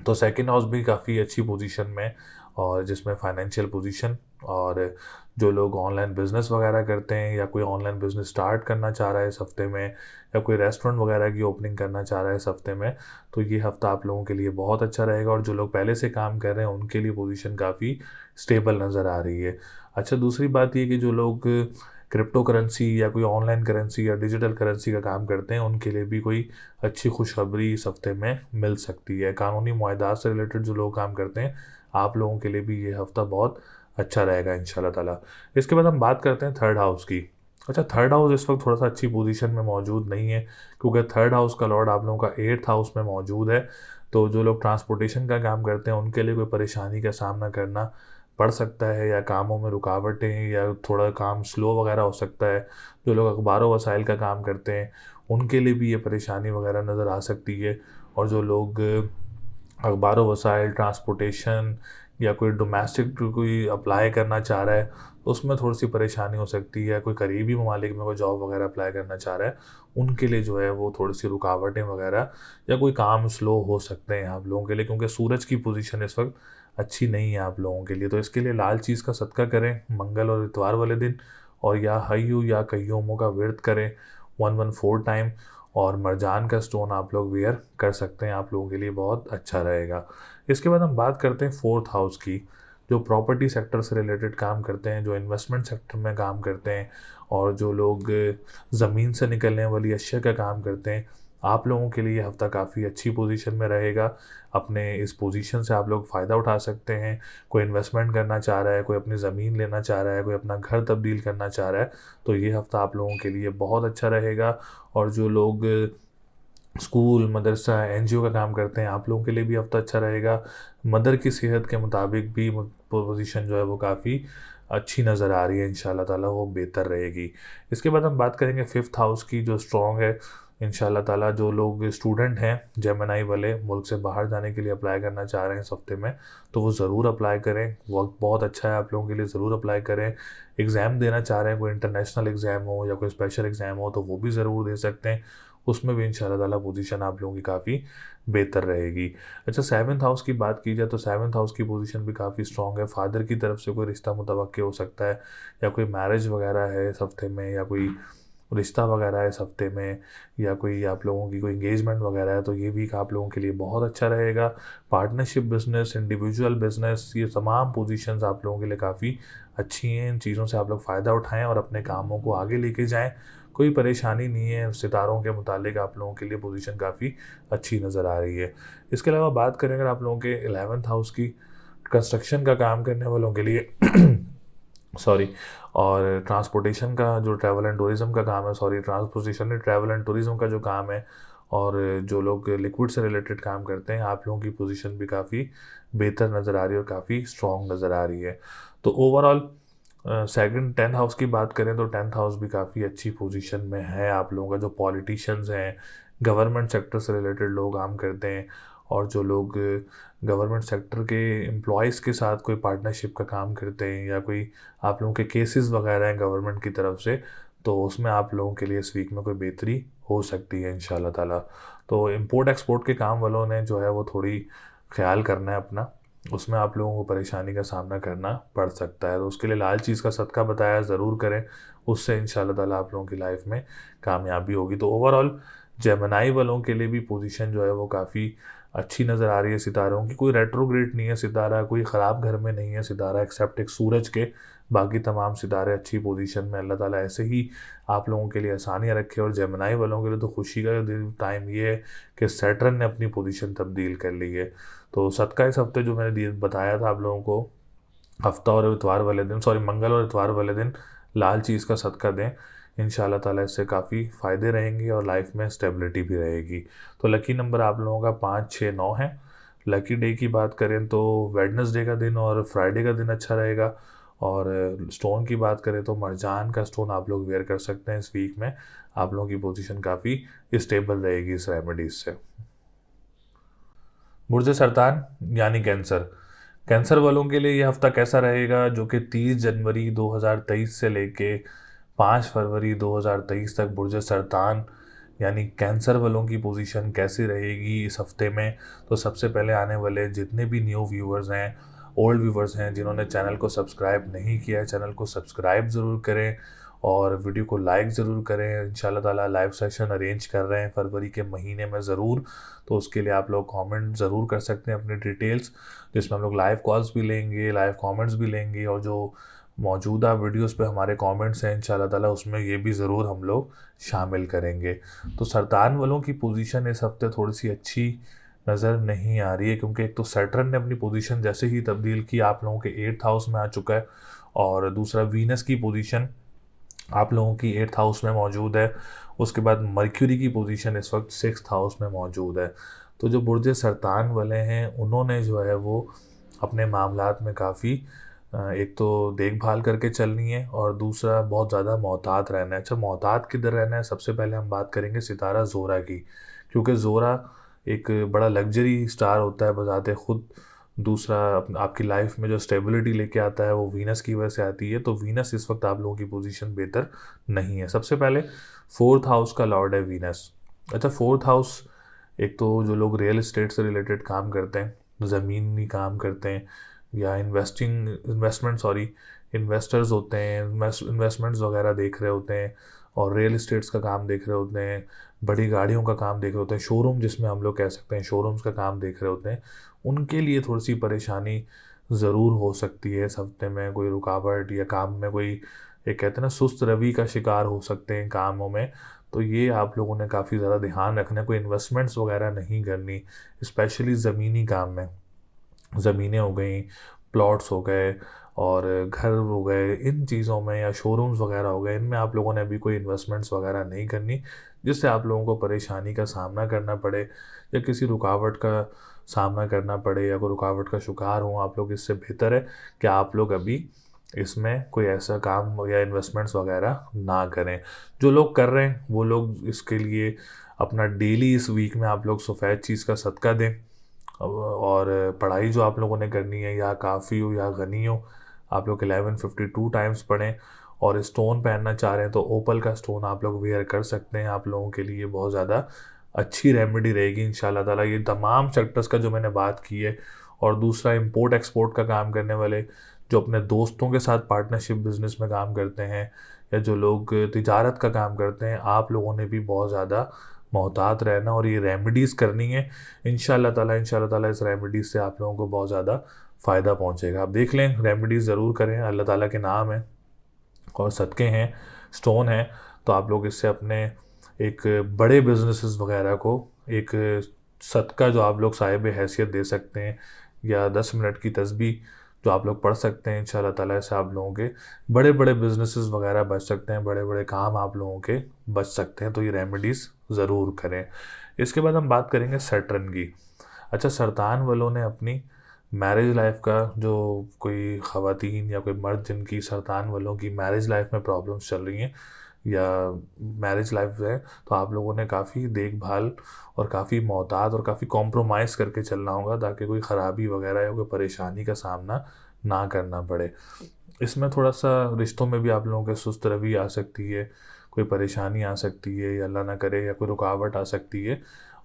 Speaker 1: तो सेकंड हाउस भी काफ़ी अच्छी पोजीशन में और जिसमें फाइनेंशियल पोजीशन और जो लोग ऑनलाइन बिज़नेस वगैरह करते हैं या कोई ऑनलाइन बिज़नेस स्टार्ट करना चाह रहा है इस हफ्ते में या कोई रेस्टोरेंट वगैरह की ओपनिंग करना चाह रहा है इस हफ्ते में, तो ये हफ्ता आप लोगों के लिए बहुत अच्छा रहेगा। और जो लोग पहले से काम कर रहे हैं उनके लिए पोजीशन काफ़ी स्टेबल नज़र आ रही है। अच्छा, दूसरी बात ये कि जो लोग क्रिप्टो करेंसी या कोई ऑनलाइन करेंसी या डिजिटल करेंसी का काम करते हैं उनके लिए भी कोई अच्छी खुशखबरी इस हफ्ते में मिल सकती है। कानूनी मुआहदात से रिलेटेड जो लोग काम करते हैं, आप लोगों के लिए भी ये हफ्ता बहुत अच्छा रहेगा इंशाल्लाह ताला। इसके बाद हम बात करते हैं थर्ड हाउस की। अच्छा, थर्ड हाउस इस वक्त थोड़ा सा अच्छी पोजीशन में मौजूद नहीं है क्योंकि थर्ड हाउस का लॉर्ड आप लोगों का एट्थ हाउस में मौजूद है। तो जो लोग ट्रांसपोर्टेशन का काम करते हैं उनके लिए कोई परेशानी का सामना करना पड़ सकता है या कामों में रुकावटें या थोड़ा काम स्लो वगैरह हो सकता है। जो लोग अखबारों वसाइल का काम करते हैं उनके लिए भी ये परेशानी वगैरह नज़र आ सकती है। और जो लोग अखबारों वसाइल ट्रांसपोर्टेशन या कोई डोमेस्टिक कोई अप्लाई करना चाह रहा है उसमें थोड़ी सी परेशानी हो सकती है। कोई करीबी ममालिक में कोई जॉब वगैरह अप्लाई करना चाह रहा है उनके लिए जो है वो थोड़ी सी रुकावटें वगैरह या कोई काम स्लो हो सकते हैं आप लोगों के लिए, क्योंकि सूरज की पोजीशन इस वक्त अच्छी नहीं है आप लोगों के लिए। तो इसके लिए लाल चीज़ का सदका करें मंगल और इतवार वाले दिन, और या हय्यू या कय्यूमों का विर्द करें 114 टाइम, और मरजान का स्टोन आप लोग वेयर कर सकते हैं, आप लोगों के लिए बहुत अच्छा रहेगा। इसके बाद हम बात करते हैं फोर्थ हाउस की। जो प्रॉपर्टी सेक्टर से रिलेटेड काम करते हैं, जो इन्वेस्टमेंट सेक्टर में काम करते हैं और जो लोग ज़मीन से निकलने वाली अशिया का काम करते हैं, आप लोगों के लिए हफ़्ता काफ़ी अच्छी पोजीशन में रहेगा। अपने इस पोजीशन से आप लोग फ़ायदा उठा सकते हैं। कोई इन्वेस्टमेंट करना चाह रहा है, कोई अपनी ज़मीन लेना चाह रहा है, कोई अपना घर तब्दील करना चाह रहा है, तो ये हफ़्ता आप लोगों के लिए बहुत अच्छा रहेगा। और जो लोग स्कूल मदरसा एनजीओ का काम करते हैं, आप लोगों के लिए भी हफ्ता अच्छा रहेगा। मदर की सेहत के मुताबिक भी पोजीशन जो है वो काफ़ी अच्छी नज़र आ रही है इंशाल्लाह ताला, वो बेहतर रहेगी। इसके बाद हम बात करेंगे फिफ्थ हाउस की, जो स्ट्रॉन्ग है इंशाल्लाह ताला। जो लोग स्टूडेंट हैं जेमिनी वाले, मुल्क से बाहर जाने के लिए अप्लाई करना चाह रहे हैं इस हफ्ते में, तो वो ज़रूर अप्लाई करें। वक्त बहुत अच्छा है आप लोगों के लिए, ज़रूर अप्लाई करें। एग्ज़ाम देना चाह रहे हैं, कोई इंटरनेशनल एग्ज़ाम हो या कोई स्पेशल एग्ज़ाम हो, तो वो भी ज़रूर दे सकते हैं। उसमें भी इंशाल्लाह ताला पोजीशन आप लोगों की काफ़ी बेहतर रहेगी। अच्छा, सेवन्थ हाउस की बात की जाए तो सेवन्थ हाउस की पोजीशन भी काफ़ी स्ट्रॉन्ग है। फादर की तरफ से कोई रिश्ता मुतवक्के हो सकता है या कोई मैरिज वगैरह है इस हफ्ते में, या कोई रिश्ता वगैरह है इस हफ्ते में, या कोई आप लोगों की कोई इंगेजमेंट वगैरह है, तो ये वीक आप लोगों के लिए बहुत अच्छा रहेगा। पार्टनरशिप बिजनेस, इंडिविजुअल बिजनेस, ये तमाम पोजीशंस आप लोगों के लिए काफ़ी अच्छी हैं। इन चीज़ों से आप लोग फ़ायदा उठाएं और अपने कामों को आगे लेके जाएं। कोई परेशानी नहीं है, सितारों के मुतालिक आप लोगों के लिए पोजीशन काफ़ी अच्छी नज़र आ रही है। इसके अलावा बात करें अगर आप लोगों के 11th हाउस की, कंस्ट्रक्शन का काम करने वालों के लिए सॉरी, और ट्रांसपोर्टेशन का जो ट्रैवल एंड टूरिज़्म का काम है, सॉरी ट्रांसपोर्टेशन नहीं, ट्रैवल एंड टूरिज़्म का जो काम है, और जो लोग लिक्विड से रिलेटेड काम करते हैं, आप लोगों की पोजीशन भी काफ़ी बेहतर नज़र आ रही है और काफ़ी स्ट्रॉन्ग नज़र आ रही है। तो ओवरऑल सेकंड 10th हाउस की बात करें तो 10th हाउस भी काफ़ी अच्छी पोजीशन में है आप लोगों का। जो पॉलिटिशियंस हैं, गवर्नमेंट सेक्टर से रिलेटेड लोग काम करते हैं, और जो लोग गवर्नमेंट सेक्टर के एम्प्लॉयज़ के साथ कोई पार्टनरशिप का काम करते हैं, या कोई आप लोगों के केसेस वगैरह हैं गवर्नमेंट की तरफ से, तो उसमें आप लोगों के लिए इस वीक में कोई बेहतरी हो सकती है इंशाल्लाह ताला। तो इंपोर्ट एक्सपोर्ट के काम वालों ने जो है वो थोड़ी ख्याल करना है अपना, उसमें आप लोगों को परेशानी का सामना करना पड़ सकता है। तो उसके लिए लाल चीज़ का सदका बताया ज़रूर करें, उससे इंशाल्लाह ताला आप लोगों की लाइफ में कामयाबी होगी। तो ओवरऑल जेमिनी वालों के लिए भी पोजीशन जो है वो काफ़ी अच्छी नज़र आ रही है सितारों की। कोई रेट्रोग्रेड नहीं है सितारा, कोई ख़राब घर में नहीं है सितारा, एक्सेप्ट एक सूरज के। बाकी तमाम सितारे अच्छी पोजीशन में। अल्लाह ताला ऐसे ही आप लोगों के लिए आसानियाँ रखे। और जेमिनी वालों के लिए तो खुशी का टाइम ये है कि सैटर्न ने अपनी पोजीशन तब्दील कर ली है। तो सदका इस हफ्ते जो मैंने बताया था आप लोगों को, हफ्ता और इतवार वाले दिन, सॉरी, मंगल और इतवार वाले दिन लाल चीज़ का सदका दें। इंशाल्लाह ताला इससे काफ़ी फ़ायदे रहेंगे और लाइफ में स्टेबिलिटी भी रहेगी। तो लकी नंबर आप लोगों का 5, 6, 9 है। लकी डे की बात करें तो वेडनेसडे का दिन और फ्राइडे का दिन अच्छा रहेगा। और स्टोन की बात करें तो मरजान का स्टोन आप लोग वेयर कर सकते हैं। इस वीक में आप लोगों की पोजीशन काफ़ी स्टेबल रहेगी इस रेमेडीज से। बुर्ज सरतान यानी कैंसर, कैंसर वालों के लिए ये हफ्ता कैसा रहेगा, जो कि 30 जनवरी 2023 से लेके 5 फरवरी 2023 तक बुर्ज सरतान यानी कैंसर वालों की पोजीशन कैसी रहेगी इस हफ्ते में। तो सबसे पहले आने वाले जितने भी न्यू व्यूवर्स हैं, ओल्ड व्यूवर्स हैं, जिन्होंने चैनल को सब्सक्राइब नहीं किया है, चैनल को सब्सक्राइब ज़रूर करें और वीडियो को लाइक ज़रूर करें। इंशाल्लाह ताला लाइव सेशन अरेंज कर रहे हैं फरवरी के महीने में ज़रूर, तो उसके लिए आप लोग कमेंट ज़रूर कर सकते हैं अपनी डिटेल्स, जिसमें हम लोग लाइव कॉल्स भी लेंगे, लाइव कमेंट्स भी लेंगे, और जो मौजूदा वीडियोस पे हमारे कमेंट्स हैं इंशाल्लाह ताला उसमें ये भी ज़रूर हम लोग शामिल करेंगे। तो सरतान वालों की पोजीशन इस हफ्ते थोड़ी सी अच्छी नज़र नहीं आ रही है, क्योंकि एक तो सैटर्न ने अपनी पोजीशन जैसे ही तब्दील की आप लोगों के 8th हाउस में आ चुका है, और दूसरा वीनस की पोजीशन आप लोगों की 8th हाउस में मौजूद है। उसके बाद मर्क्यूरी की पोजीशन इस वक्त 6th हाउस में मौजूद है। तो जो बुर्ज सरतान वाले हैं उन्होंने जो है वो अपने मामलात में काफ़ी एक तो देखभाल करके चलनी है, और दूसरा बहुत ज़्यादा मोहतात रहना है। अच्छा, मोहतात किधर रहना है, सबसे पहले हम बात करेंगे सितारा ज़ोरा की, क्योंकि ज़ोरा एक बड़ा लग्जरी स्टार होता है बजाते ख़ुद। दूसरा आपकी लाइफ में जो स्टेबिलिटी लेके आता है वो वीनस की वजह से आती है। तो वीनस इस वक्त आप लोगों की पोजीशन बेहतर नहीं है। सबसे पहले 4th हाउस का लॉर्ड है वीनस। अच्छा, 4th हाउस एक तो जो लोग रियल इस्टेट से रिलेटेड काम करते हैं, ज़मीनी काम करते हैं, या इन्वेस्टर्स होते हैं, इन्वेस्टमेंट्स वगैरह देख रहे होते हैं, और रियल इस्टेट्स का काम देख रहे होते हैं, बड़ी गाड़ियों का काम देख रहे होते हैं, शोरूम जिसमें हम लोग कह सकते हैं शोरूम्स का काम देख रहे होते हैं, उनके लिए थोड़ी सी परेशानी ज़रूर हो सकती है इस हफ्ते में। कोई रुकावट या काम में कोई, एक कहते हैं ना, सुस्त रवि का शिकार हो सकते हैं कामों में। तो ये आप लोगों ने काफ़ी ज़्यादा ध्यान रखना है, कोई इन्वेस्टमेंट्स वगैरह नहीं करनी, स्पेशली ज़मीनी काम में। ज़मीनें हो गई, प्लॉट्स हो गए और घर हो गए, इन चीज़ों में, या शोरूम्स वगैरह हो गए, इनमें आप लोगों ने अभी कोई इन्वेस्टमेंट्स वगैरह नहीं करनी, जिससे आप लोगों को परेशानी का सामना करना पड़े या किसी रुकावट का सामना करना पड़े या कोई रुकावट का शिकार हो आप लोग। इससे बेहतर है कि आप लोग अभी इसमें कोई ऐसा काम या इन्वेस्टमेंट्स वगैरह ना करें। जो लोग कर रहे हैं वो लोग इसके लिए अपना डेली इस वीक में आप लोग सफ़ेद चीज़ का सदका दें, और पढ़ाई जो आप लोगों ने करनी है, या काफ़ी हो या गनी हो, आप लोग 1152 टाइम्स पढ़ें। और स्टोन पहनना चाह रहे हैं तो ओपल का स्टोन आप लोग वेयर कर सकते हैं, आप लोगों के लिए बहुत ज़्यादा अच्छी रेमेडी रहेगी इंशाल्लाह ताला। ये तमाम सेक्टर्स का जो मैंने बात की है, और दूसरा इंपोर्ट एक्सपोर्ट का काम करने वाले, जो अपने दोस्तों के साथ पार्टनरशिप बिजनेस में काम करते हैं, या जो लोग तिजारत का काम करते हैं, आप लोगों ने भी बहुत ज़्यादा मोहतात रहना और ये रेमेडीज़ करनी है। इंशाल्लाह ताला इस रेमेडीज़ से आप लोगों को बहुत ज़्यादा फ़ायदा पहुंचेगा। आप देख लें, रेमेडीज़ ज़रूर करें, अल्लाह ताला के नाम है और सदक़े हैं, स्टोन है। तो आप लोग इससे अपने एक बड़े बिजनेसेस वगैरह को एक सदका जो आप लोग साहिब हैसियत दे सकते हैं, या 10 मिनट की तस्बीह जो आप लोग पढ़ सकते हैं, इंशाल्लाह ताला से आप लोगों के बड़े बड़े बिजनेसेस वगैरह बच सकते हैं, बड़े बड़े काम आप लोगों के बच सकते हैं। तो ये रेमेडीज़ ज़रूर करें। इसके बाद हम बात करेंगे सैटर्न की। अच्छा, सरतान वालों ने अपनी मैरिज लाइफ का, जो कोई ख़वातीन या कोई मर्द जिनकी सरतान वालों की मैरिज लाइफ में प्रॉब्लम्स चल रही हैं या मैरिज लाइफ है, तो आप लोगों ने काफ़ी देखभाल और काफ़ी मोहतात और काफ़ी कॉम्प्रोमाइज़ करके चलना होगा, ताकि कोई ख़राबी वगैरह या कोई परेशानी का सामना ना करना पड़े। इसमें थोड़ा सा रिश्तों में भी आप लोगों के सुस्त रवि आ सकती है, कोई परेशानी आ सकती है, या अल्लाह ना करे या कोई रुकावट आ सकती है।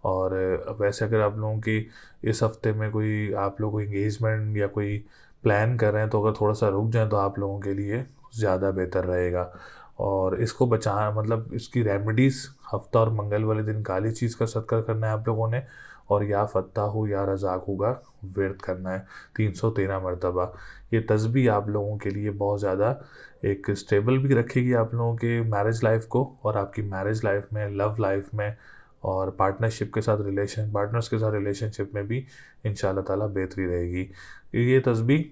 Speaker 1: और वैसे अगर आप लोगों की इस हफ्ते में कोई, आप लोग कोई इंगेजमेंट या कोई प्लान कर रहे हैं, तो अगर थोड़ा सा रुक जाएं तो आप लोगों के लिए ज़्यादा बेहतर रहेगा। और इसको बचा, मतलब इसकी रेमेडीज़, हफ्ता और मंगल वाले दिन काली चीज़ का सदका करना है आप लोगों ने, और या फ़त्ताहु या रज़ाक़ु का विर्द करना है 313 मरतबा। ये तस्बीह आप लोगों के लिए बहुत ज़्यादा एक स्टेबल भी रखेगी आप लोगों के मैरिज लाइफ को, और आपकी मैरिज लाइफ में, लव लाइफ में, और पार्टनर्स के साथ रिलेशनशिप में भी इंशाल्लाह ताला बेहतरी रहेगी। ये तस्बीह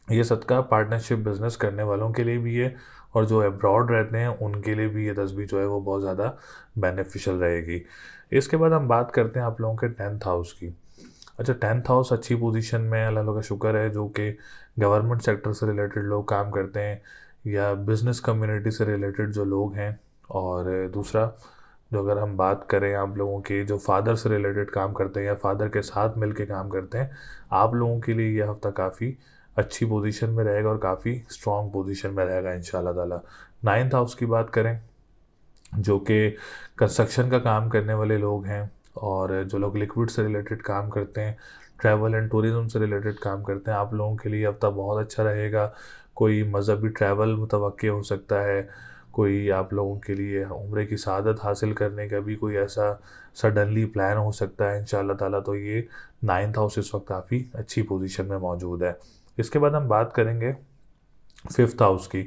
Speaker 1: ये सदका पार्टनरशिप बिज़नेस करने वालों के लिए भी है और जो अब्रॉड रहते हैं उनके लिए भी ये तस्बीह जो है वो बहुत ज़्यादा बेनिफिशियल रहेगी। इसके बाद हम बात करते हैं आप लोगों के 10th हाउस की। अच्छा, 10th हाउस अच्छी पोजीशन में है, अल्लाह का शुक्र है, जो कि गवर्नमेंट सेक्टर से रिलेटेड लोग काम करते हैं या बिज़नेस कम्युनिटी से रिलेटेड जो लोग हैं। और दूसरा, जो अगर हम बात करें आप लोगों के जो फादर से रिलेटेड काम करते हैं या फादर के साथ मिल के काम करते हैं, आप लोगों के लिए यह हफ़्ता काफ़ी अच्छी पोजीशन में रहेगा और काफ़ी स्ट्रॉन्ग पोजीशन में रहेगा इंशाल्लाह ताला। 9th हाउस की बात करें, जो कि कंस्ट्रक्शन का काम करने वाले लोग हैं और जो लोग लिक्विड से रिलेटेड काम करते हैं, ट्रैवल एंड टूरिज़्म से रिलेटेड काम करते हैं, आप लोगों के लिए हफ़्ता बहुत अच्छा रहेगा। कोई मज़हबी ट्रैवल मुतवक्किल हो सकता है, कोई आप लोगों के लिए उम्रे की सआदत हासिल करने का भी कोई ऐसा सडनली प्लान हो सकता है इंशाल्लाह ताला। तो ये 9th हाउस इस वक्त काफ़ी अच्छी पोजीशन में मौजूद है। इसके बाद हम बात करेंगे 5th हाउस की।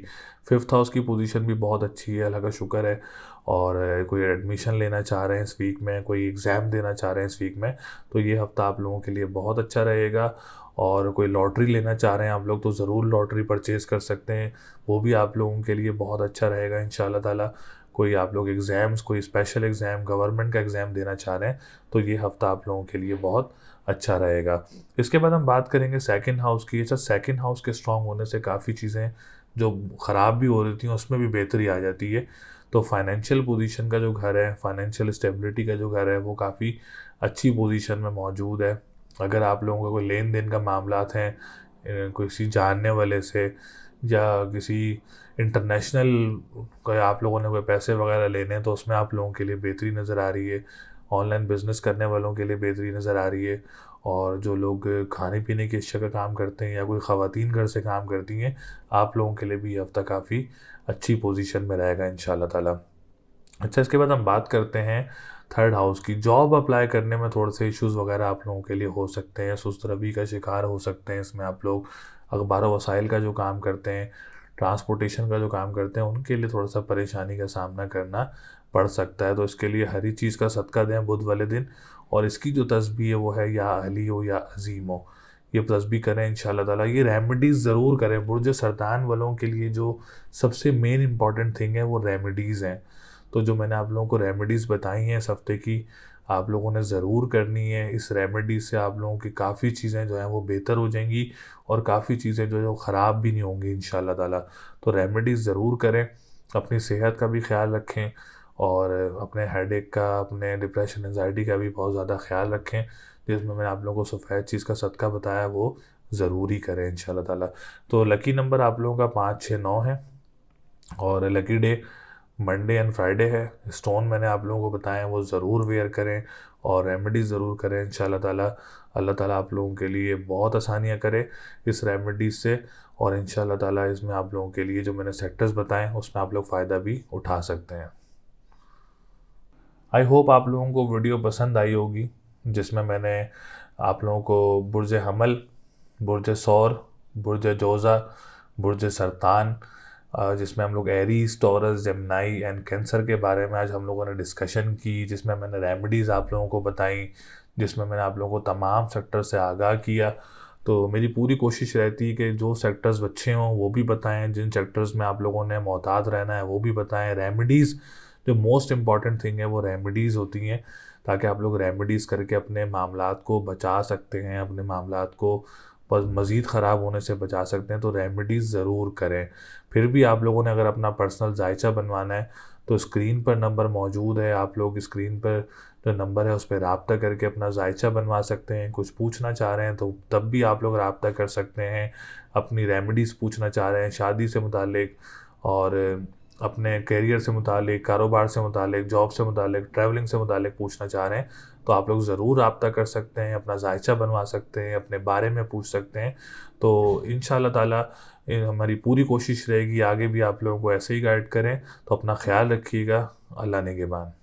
Speaker 1: 5th हाउस की पोजीशन भी बहुत अच्छी है, अल्लाह का शुक्र है। और कोई एडमिशन लेना चाह रहे हैं इस वीक में, कोई एग्ज़ाम देना चाह रहे हैं इस वीक में, तो ये हफ़्ता आप लोगों के लिए बहुत अच्छा रहेगा। और कोई लॉटरी लेना चाह रहे हैं आप लोग तो ज़रूर लॉटरी परचेज़ कर सकते हैं, वो भी आप लोगों के लिए बहुत अच्छा रहेगा इंशाल्लाह ताला। कोई आप लोग एग्ज़ाम्स, कोई स्पेशल एग्ज़ाम, गवर्नमेंट का एग्ज़ाम देना चाह रहे हैं, तो ये हफ़्ता आप लोगों के लिए बहुत अच्छा रहेगा। इसके बाद हम बात करेंगे 2nd हाउस की। अच्छा, 2nd हाउस के स्ट्रॉन्ग होने से काफ़ी चीज़ें जो ख़राब भी हो रही थी उसमें भी बेहतरी आ जाती है। तो फाइनेंशियल पोजीशन का जो घर है, फाइनेंशियल स्टेबिलिटी का जो घर है, वो काफ़ी अच्छी पोजीशन में मौजूद है। अगर आप लोगों का कोई लेन देन का मामलात हैं किसी जानने वाले से या किसी इंटरनेशनल कोई आप लोगों ने कोई पैसे वगैरह लेने हैं, तो उसमें आप लोगों के लिए बेहतरी नज़र आ रही है। ऑनलाइन बिज़नेस करने वालों के लिए बेहतरी नज़र आ रही है। और जो लोग खाने पीने की अशिया का काम करते हैं या कोई ख़वातीन घर से काम करती हैं, आप लोगों के लिए भी ये हफ़्ता काफ़ी अच्छी पोजीशन में रहेगा इंशाल्लाह ताला। अच्छा, इसके बाद हम बात करते हैं 3rd हाउस की। जॉब अप्लाई करने में थोड़े से इश्यूज़ वगैरह आप लोगों के लिए हो सकते हैं, सुस्त रवि का शिकार हो सकते हैं इसमें आप लोग। अखबार व वसाइल का जो काम करते हैं, ट्रांसपोर्टेशन का जो काम करते हैं, उनके लिए थोड़ा सा परेशानी का सामना करना पड़ सकता है। तो इसके लिए हरी चीज़ का सदका दें बुध वाले दिन। और इसकी जो तस्बीह है वो है या अली हो या अज़ीम हो, ये तस्बीह करें इंशाल्लाह ताला। ये रेमेडीज़ ज़रूर करें। बुर्ज सरतान वालों के लिए जो सबसे मेन इंपॉर्टेंट थिंग है वो रेमेडीज़ हैं। तो जो मैंने आप लोगों को रेमेडीज़ बताई हैं इस हफ़्ते की, आप लोगों ने ज़रूर करनी है। इस रेमेडी से आप लोगों की काफ़ी चीज़ें जो हैं वो बेहतर हो जाएंगी और काफ़ी चीज़ें जो है वो ख़राब भी नहीं होंगी इंशाल्लाह ताला। तो रेमेडीज़ ज़रूर करें, अपनी सेहत का भी ख्याल रखें और अपने हेडेक का, अपने डिप्रेशन एंजाइटी का भी बहुत ज़्यादा ख्याल रखें। जिसमें मैंने आप लोगों को सफ़ेद चीज़ का सदका बताया वो ज़रूरी करें इंशाल्लाह ताला। तो लकी नंबर आप लोगों का 5, 6, 9 है और lucky day Monday and Friday है। स्टोन मैंने आप लोगों को बताए हैं वो ज़रूर वेयर करें और रेमेडी ज़रूर करें इंशाल्लाह ताला। अल्लाह ताला आप लोगों के लिए बहुत आसानियाँ करे इस रेमेडी से। और इंशाल्लाह ताला इसमें आप लोगों के लिए जो मैंने सेक्टर्स बताए हैं उसमें आप लोग फ़ायदा भी उठा सकते हैं। आई होप आप लोगों को वीडियो पसंद आई होगी, जिसमें मैंने आप लोगों को बुर्ज हमल, बुर्ज सौर, बुर्ज जोज़ा, बुर्ज सरतान, जिसमें हम लोग Aries, taurus, Gemini and cancer के बारे में आज हम लोगों ने डिस्कशन की, जिसमें मैंने रेमेडीज़ आप लोगों को बताई, जिसमें मैंने आप लोगों को तमाम सेक्टर से आगाह किया। तो मेरी पूरी कोशिश रहती है कि जो सेक्टर्स अच्छे हों वो भी बताएं, जिन सेक्टर्स में आप लोगों ने मोहतात रहना है वो भी बताएं। रेमेडीज़ जो मोस्ट इम्पॉर्टेंट थिंग है वो रेमेडीज़ होती हैं, ताकि आप लोग रेमेडीज़ करके अपने मामलात को बचा सकते हैं, अपने मामलात को बस मज़ीद ख़राब होने से बचा सकते हैं। तो रेमेडीज़ ज़रूर करें। फिर भी आप लोगों ने अगर अपना पर्सनल जायचा बनवाना है तो स्क्रीन पर नंबर मौजूद है, आप लोग स्क्रीन पर जो नंबर है उस पर रब्ता करके अपना जायचा बनवा सकते हैं। कुछ पूछना चाह रहे हैं तो तब भी आप लोग रब्ता कर सकते हैं। अपनी रेमेडीज़ पूछना चाह रहे हैं शादी से मुतालिक और अपने करियर से मुतालिक, कारोबार से मुतालिक, जॉब से मुतालिक, ट्रैवलिंग से मुतालिक पूछना चाह रहे हैं तो आप लोग ज़रूर रब्ता कर सकते हैं, अपना जायचा बनवा सकते हैं, अपने बारे में पूछ सकते हैं। तो इंशाल्लाह ताला हमारी पूरी कोशिश रहेगी आगे भी आप लोगों को ऐसे ही गाइड करें। तो अपना ख्याल रखिएगा। अल्लाह निगहबान।